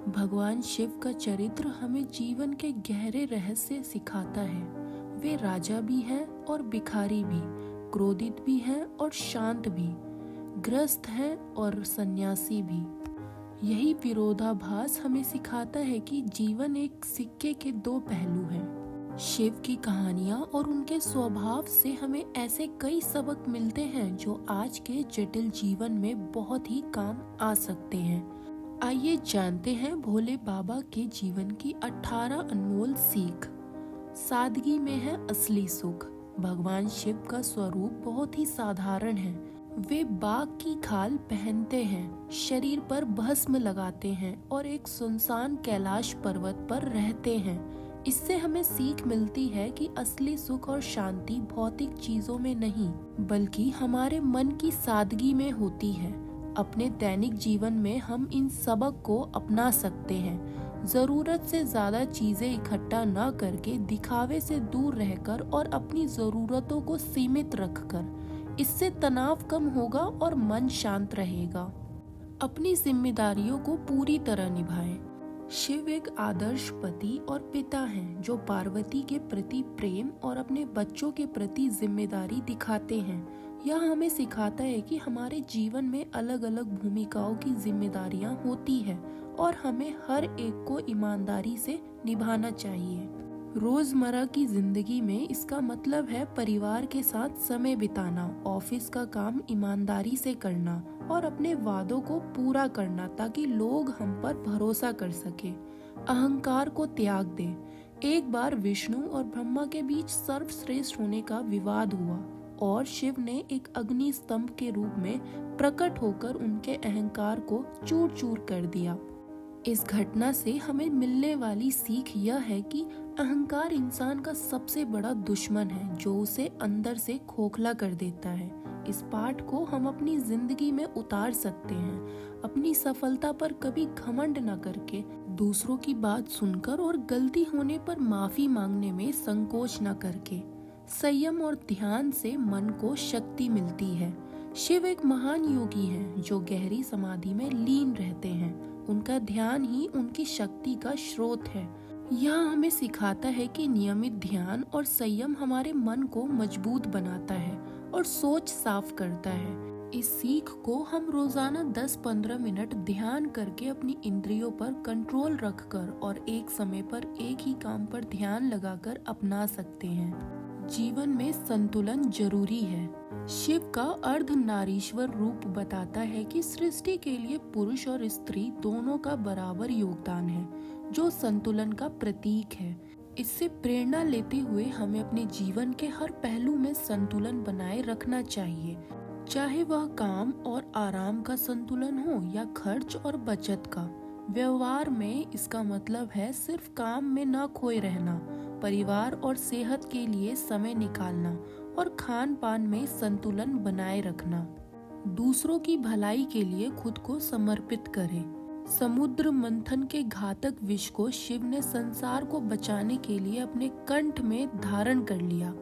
भगवान शिव का चरित्र हमें जीवन के गहरे रहस्य सिखाता है। वे राजा भी हैं और भिखारी भी, क्रोधित भी हैं और शांत भी, ग्रस्त हैं और सन्यासी भी। यही विरोधाभास हमें सिखाता है कि जीवन एक सिक्के के दो पहलू हैं। शिव की कहानियां और उनके स्वभाव से हमें ऐसे कई सबक मिलते हैं जो आज के जटिल जीवन में बहुत ही काम आ सकते हैं। आइए जानते हैं भोले बाबा के जीवन की 18 अनमोल सीख। सादगी में है असली सुख। भगवान शिव का स्वरूप बहुत ही साधारण है। वे बाघ की खाल पहनते हैं, शरीर पर भस्म लगाते हैं और एक सुनसान कैलाश पर्वत पर रहते हैं। इससे हमें सीख मिलती है कि असली सुख और शांति भौतिक चीजों में नहीं, बल्कि हमारे मन की सादगी में होती है। अपने दैनिक जीवन में हम इन सबक को अपना सकते हैं। जरूरत से ज्यादा चीजें इकट्ठा न करके, दिखावे से दूर रहकर और अपनी जरूरतों को सीमित रखकर, इससे तनाव कम होगा और मन शांत रहेगा। अपनी जिम्मेदारियों को पूरी तरह निभाएं। शिव एक आदर्श पति और पिता हैं जो पार्वती के प्रति प्रेम और अपने बच्चों के प्रति जिम्मेदारी दिखाते हैं। यह हमें सिखाता है कि हमारे जीवन में अलग अलग भूमिकाओं की जिम्मेदारियां होती है और हमें हर एक को ईमानदारी से निभाना चाहिए। रोजमर्रा की जिंदगी में इसका मतलब है परिवार के साथ समय बिताना, ऑफिस का काम ईमानदारी से करना और अपने वादों को पूरा करना ताकि लोग हम पर भरोसा कर सके। अहंकार को त्याग दे। एक बार विष्णु और ब्रह्मा के बीच सर्वश्रेष्ठ होने का विवाद हुआ और शिव ने एक अग्नि स्तंभ के रूप में प्रकट होकर उनके अहंकार को चूर चूर कर दिया। इस घटना से हमें मिलने वाली सीख यह है कि अहंकार इंसान का सबसे बड़ा दुश्मन है जो उसे अंदर से खोखला कर देता है। इस पाठ को हम अपनी जिंदगी में उतार सकते हैं। अपनी सफलता पर कभी घमंड न करके, दूसरों की बात सुनकर और गलती होने पर माफी मांगने में संकोच न करके। संयम और ध्यान से मन को शक्ति मिलती है। शिव एक महान योगी हैं जो गहरी समाधि में लीन रहते हैं। उनका ध्यान ही उनकी शक्ति का स्रोत है। यह हमें सिखाता है कि नियमित ध्यान और संयम हमारे मन को मजबूत बनाता है और सोच साफ करता है। इस सीख को हम रोजाना 10-15 मिनट ध्यान करके अपनी इंद्रियों पर कंट्रोल रखकर और एक समय पर एक ही काम पर ध्यान लगाकर अपना सकते हैं। जीवन में संतुलन जरूरी है। शिव का अर्धनारीश्वर रूप बताता है कि सृष्टि के लिए पुरुष और स्त्री दोनों का बराबर योगदान है, जो संतुलन का प्रतीक है। इससे प्रेरणा लेते हुए हमें अपने जीवन के हर पहलू में संतुलन बनाए रखना चाहिए, चाहे वह काम और आराम का संतुलन हो या खर्च और बचत का। व्यवहार में इसका मतलब है सिर्फ काम में न खोए रहना, परिवार और सेहत के लिए समय निकालना और खान पान में संतुलन बनाए रखना। दूसरों की भलाई के लिए खुद को समर्पित करें। समुद्र मंथन के घातक विष को शिव ने संसार को बचाने के लिए अपने कंठ में धारण कर लिया।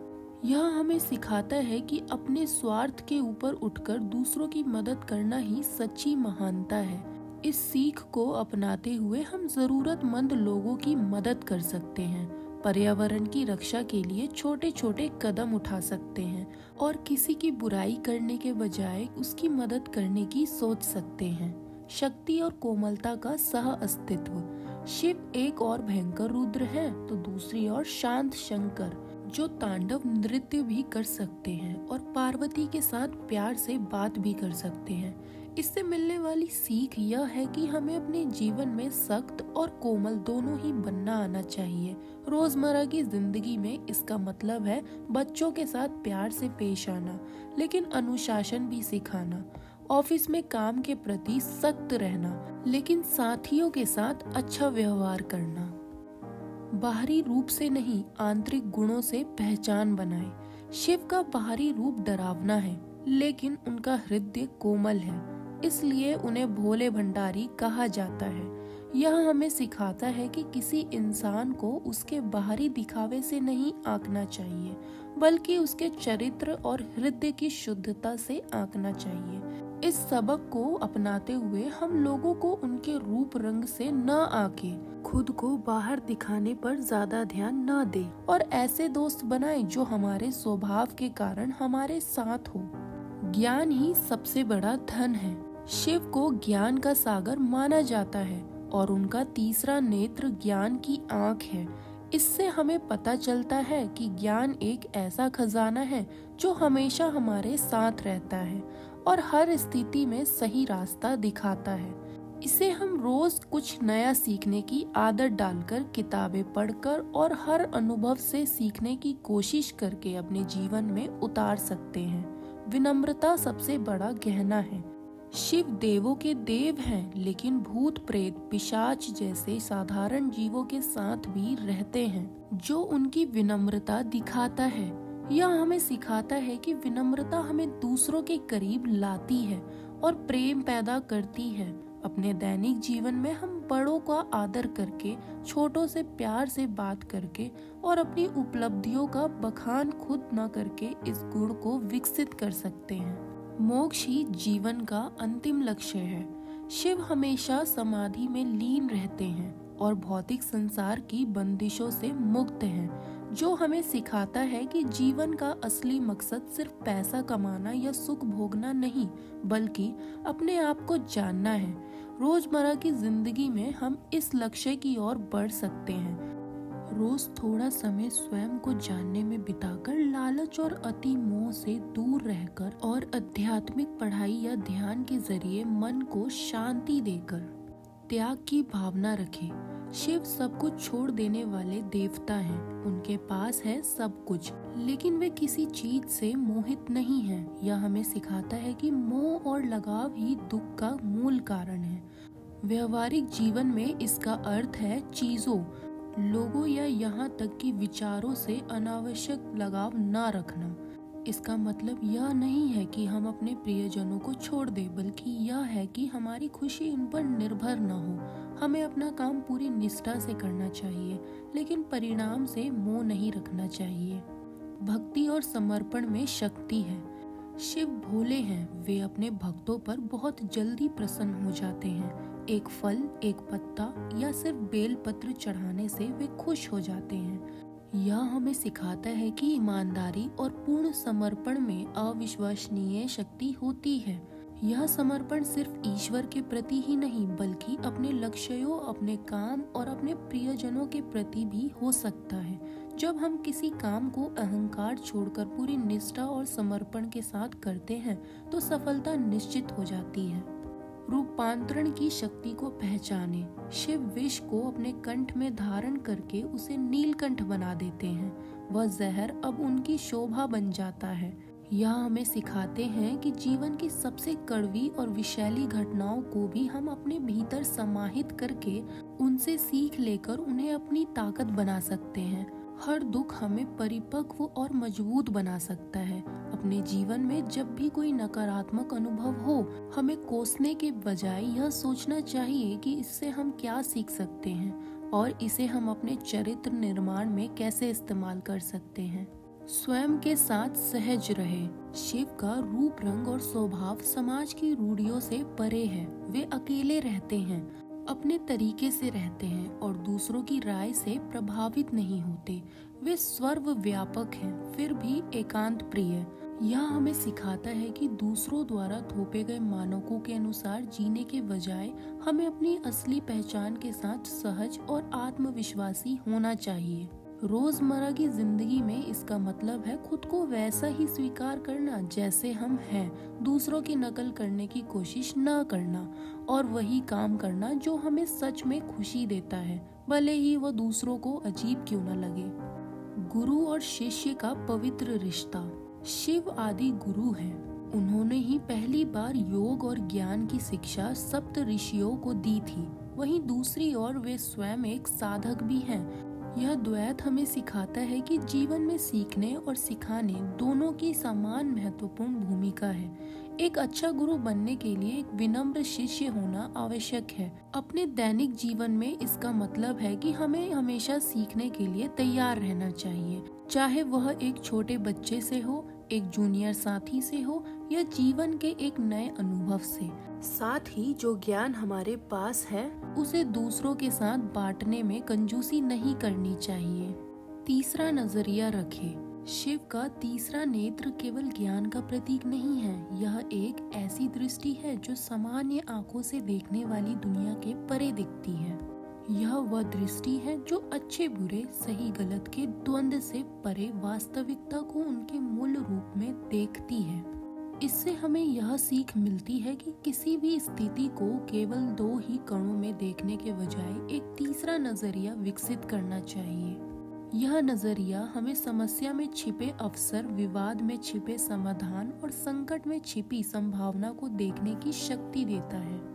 यह हमें सिखाता है कि अपने स्वार्थ के ऊपर उठकर दूसरों की मदद करना ही सच्ची महानता है। इस सीख को अपनाते हुए हम जरूरतमंद लोगों की मदद कर सकते हैं, पर्यावरण की रक्षा के लिए छोटे छोटे कदम उठा सकते हैं और किसी की बुराई करने के बजाय उसकी मदद करने की सोच सकते हैं। शक्ति और कोमलता का सह अस्तित्व। शिव एक और भयंकर रुद्र है तो दूसरी ओर शांत शंकर जो तांडव नृत्य भी कर सकते हैं और पार्वती के साथ प्यार से बात भी कर सकते हैं। इससे मिलने वाली सीख यह है कि हमें अपने जीवन में सख्त और कोमल दोनों ही बनना आना चाहिए। रोजमर्रा की जिंदगी में इसका मतलब है बच्चों के साथ प्यार से पेश आना, लेकिन अनुशासन भी सिखाना। ऑफिस में काम के प्रति सख्त रहना, लेकिन साथियों के साथ अच्छा व्यवहार करना। बाहरी रूप से नहीं, आंतरिक गुणों से पहचान बनाए। शिव का बाहरी रूप डरावना है, लेकिन उनका हृदय कोमल है, इसलिए उन्हें भोले भंडारी कहा जाता है। यह हमें सिखाता है कि किसी इंसान को उसके बाहरी दिखावे से नहीं आंकना चाहिए, बल्कि उसके चरित्र और हृदय की शुद्धता से आंकना चाहिए। इस सबक को अपनाते हुए हम लोगों को उनके रूप रंग से न आके खुद को बाहर दिखाने पर ज्यादा ध्यान न दे और ऐसे दोस्त बनाएं जो हमारे स्वभाव के कारण हमारे साथ हो। ज्ञान ही सबसे बड़ा धन है। शिव को ज्ञान का सागर माना जाता है और उनका तीसरा नेत्र ज्ञान की आँख है। इससे हमें पता चलता है कि ज्ञान एक ऐसा खजाना है जो हमेशा हमारे साथ रहता है और हर स्थिति में सही रास्ता दिखाता है। इसे हम रोज कुछ नया सीखने की आदत डालकर, किताबें पढ़कर और हर अनुभव से सीखने की कोशिश करके अपने जीवन में उतार सकते हैं। विनम्रता सबसे बड़ा गहना है। शिव देवों के देव हैं, लेकिन भूत प्रेत पिशाच जैसे साधारण जीवों के साथ भी रहते हैं जो उनकी विनम्रता दिखाता है। यह हमें सिखाता है कि विनम्रता हमें दूसरों के करीब लाती है और प्रेम पैदा करती है। अपने दैनिक जीवन में हम बड़ों का आदर करके, छोटों से प्यार से बात करके और अपनी उपलब्धियों का बखान खुद न करके इस गुण को विकसित कर सकते हैं। मोक्ष ही जीवन का अंतिम लक्ष्य है। शिव हमेशा समाधि में लीन रहते हैं और भौतिक संसार की बंदिशों से मुक्त हैं, जो हमें सिखाता है कि जीवन का असली मकसद सिर्फ पैसा कमाना या सुख भोगना नहीं, बल्कि अपने आप को जानना है। रोजमर्रा की जिंदगी में हम इस लक्ष्य की ओर बढ़ सकते हैं। रोज थोड़ा समय स्वयं को जानने में बिताकर, लालच और अति मोह से दूर रहकर और आध्यात्मिक पढ़ाई या ध्यान के जरिए मन को शांति देकर त्याग की भावना रखें। शिव सब कुछ छोड़ देने वाले देवता हैं। उनके पास है सब कुछ, लेकिन वे किसी चीज से मोहित नहीं हैं। यह हमें सिखाता है कि मोह और लगाव ही दुख का मूल कारण है। व्यवहारिक जीवन में इसका अर्थ है चीजों, लोगों या यहाँ तक कि विचारों से अनावश्यक लगाव न रखना। इसका मतलब यह नहीं है कि हम अपने प्रियजनों को छोड़ दें, बल्कि यह है कि हमारी खुशी उन पर निर्भर न हो। हमें अपना काम पूरी निष्ठा से करना चाहिए, लेकिन परिणाम से मोह नहीं रखना चाहिए। भक्ति और समर्पण में शक्ति है। शिव भोले हैं, वे अपने भक्तों पर बहुत जल्दी प्रसन्न हो जाते हैं। एक फल, एक पत्ता या सिर्फ बेल पत्र चढ़ाने से वे खुश हो जाते हैं। यह हमें सिखाता है कि ईमानदारी और पूर्ण समर्पण में अविश्वसनीय शक्ति होती है। यह समर्पण सिर्फ ईश्वर के प्रति ही नहीं, बल्कि अपने लक्ष्यों, अपने काम और अपने प्रियजनों के प्रति भी हो सकता है। जब हम किसी काम को अहंकार छोड़कर पूरी निष्ठा और समर्पण के साथ करते हैं, तो सफलता निश्चित हो जाती है। रूपांतरण की शक्ति को पहचाने। शिव विष को अपने कंठ में धारण करके उसे नीलकंठ बना देते हैं। वह जहर अब उनकी शोभा बन जाता है। यह हमें सिखाते हैं कि जीवन की सबसे कड़वी और विषैली घटनाओं को भी हम अपने भीतर समाहित करके उनसे सीख लेकर उन्हें अपनी ताकत बना सकते हैं। हर दुख हमें परिपक्व और मजबूत बना सकता है। अपने जीवन में जब भी कोई नकारात्मक अनुभव हो, हमें कोसने के बजाय यह सोचना चाहिए कि इससे हम क्या सीख सकते हैं और इसे हम अपने चरित्र निर्माण में कैसे इस्तेमाल कर सकते हैं। स्वयं के साथ सहज रहे। शिव का रूप, रंग और स्वभाव समाज की रूढ़ियों से परे है। वे अकेले रहते हैं, अपने तरीके से रहते हैं और दूसरों की राय से प्रभावित नहीं होते। वे सर्वव्यापक हैं, फिर भी एकांत प्रिय। यह हमें सिखाता है कि दूसरों द्वारा थोपे गए मानकों के अनुसार जीने के बजाय हमें अपनी असली पहचान के साथ सहज और आत्मविश्वासी होना चाहिए। रोजमर्रा की जिंदगी में इसका मतलब है खुद को वैसा ही स्वीकार करना जैसे हम हैं, दूसरों की नकल करने की कोशिश न करना और वही काम करना जो हमें सच में खुशी देता है, भले ही वह दूसरों को अजीब क्यों न लगे। गुरु और शिष्य का पवित्र रिश्ता। शिव आदि गुरु हैं। उन्होंने ही पहली बार योग और ज्ञान की शिक्षा सप्त ऋषियों को दी थी। वहीं दूसरी ओर वे स्वयं एक साधक भी हैं। यह द्वैत हमें सिखाता है कि जीवन में सीखने और सिखाने दोनों की समान महत्वपूर्ण भूमिका है। एक अच्छा गुरु बनने के लिए एक विनम्र शिष्य होना आवश्यक है। अपने दैनिक जीवन में इसका मतलब है कि हमें हमेशा सीखने के लिए तैयार रहना चाहिए, चाहे वह एक छोटे बच्चे से हो, एक जूनियर साथी से हो या जीवन के एक नए अनुभव से। साथ ही जो ज्ञान हमारे पास है उसे दूसरों के साथ बांटने में कंजूसी नहीं करनी चाहिए। तीसरा नजरिया रखें। शिव का तीसरा नेत्र केवल ज्ञान का प्रतीक नहीं है, यह एक ऐसी दृष्टि है जो सामान्य आंखों से देखने वाली दुनिया के परे दिखती है। यह वह दृष्टि है जो अच्छे बुरे, सही गलत के द्वंद्व से परे वास्तविकता को उनके मूल रूप में देखती है। इससे हमें यह सीख मिलती है कि किसी भी स्थिति को केवल दो ही कणों में देखने के बजाय एक तीसरा नजरिया विकसित करना चाहिए। यह नजरिया हमें समस्या में छिपे अवसर, विवाद में छिपे समाधान और संकट में छिपी संभावना को देखने की शक्ति देता है।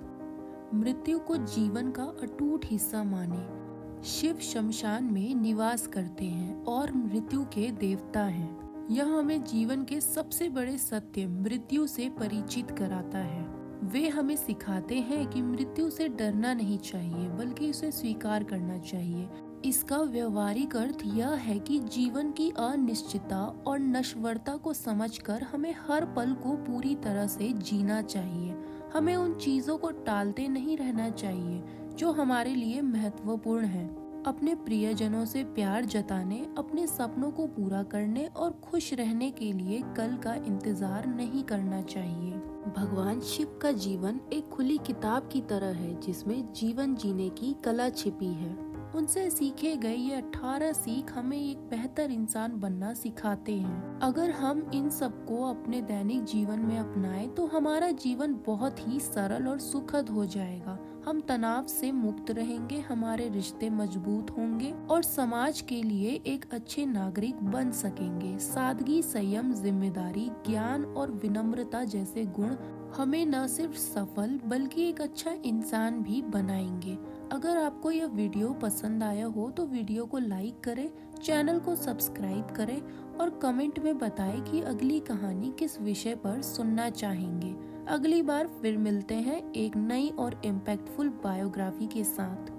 मृत्यु को जीवन का अटूट हिस्सा माने। शिव शमशान में निवास करते हैं और मृत्यु के देवता हैं। यह हमें जीवन के सबसे बड़े सत्य, मृत्यु से परिचित कराता है। वे हमें सिखाते हैं कि मृत्यु से डरना नहीं चाहिए बल्कि उसे स्वीकार करना चाहिए। इसका व्यवहारिक अर्थ यह है कि जीवन की अनिश्चितता और नश्वरता को समझकर हमें हर पल को पूरी तरह से जीना चाहिए। हमें उन चीजों को टालते नहीं रहना चाहिए जो हमारे लिए महत्वपूर्ण है। अपने प्रियजनों से प्यार जताने, अपने सपनों को पूरा करने और खुश रहने के लिए कल का इंतजार नहीं करना चाहिए। भगवान शिव का जीवन एक खुली किताब की तरह है जिसमें जीवन जीने की कला छिपी है। उनसे सीखे गए ये 18 सीख हमें एक बेहतर इंसान बनना सिखाते हैं। अगर हम इन सबको अपने दैनिक जीवन में अपनाएं तो हमारा जीवन बहुत ही सरल और सुखद हो जाएगा। हम तनाव से मुक्त रहेंगे, हमारे रिश्ते मजबूत होंगे और समाज के लिए एक अच्छे नागरिक बन सकेंगे। सादगी, संयम, जिम्मेदारी, ज्ञान और विनम्रता जैसे गुण हमें न सिर्फ सफल बल्कि एक अच्छा इंसान भी बनाएंगे। अगर आपको यह वीडियो पसंद आया हो तो वीडियो को लाइक करें, चैनल को सब्सक्राइब करें और कमेंट में बताएं कि अगली कहानी किस विषय पर सुनना चाहेंगे। अगली बार फिर मिलते हैं एक नई और इम्पैक्टफुल बायोग्राफी के साथ।